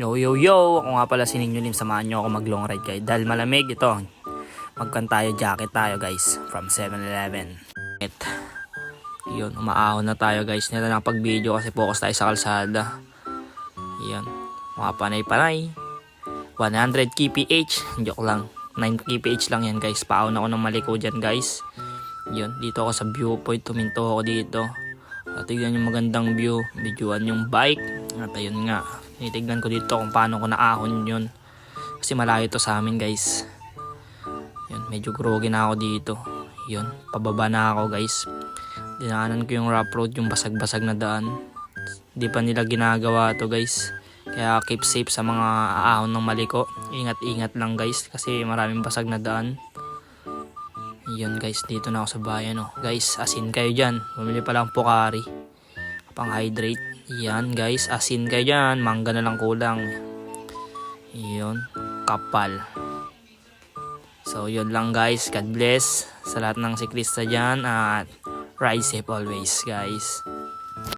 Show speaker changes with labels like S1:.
S1: Yo yo yo, ako nga pala si Ninyo Lim, samahan nyo ako mag long ride guys. Dahil malamig ito, magkan tayo jacket tayo guys from 7-Eleven. Yun, umaahon na tayo guys. Nila ng pag-video kasi focus tayo sa kalsada. Yun, mga panay-panay. 100 kph, joke lang. 9 kph lang yan guys. Paahon ako ng maliko dyan guys. Yun, dito ako sa viewpoint, tuminto ako dito. At tignan yung magandang view, videoan yung bike. At ayun nga, tinitignan ko dito kung paano ko naahon yun. Kasi malayo to sa amin guys. Yun, medyo groggy na ako dito. Yun, pababa na ako guys. Dinaanan ko yung rough road, yung basag-basag na daan. Di pa nila ginagawa to guys. Kaya keep safe sa mga aahon ng maliko. Ingat-ingat lang guys kasi maraming basag na daan. Yun guys, dito na ako sa bayan Guys, asin kayo dyan. Bumili pa lang Pocari pang hydrate. Yan guys, asin kayo dyan. Mangga na lang kulang. Yun, kapal. So yun lang guys, God bless sa lahat ng siklista dyan. At ride safe always guys.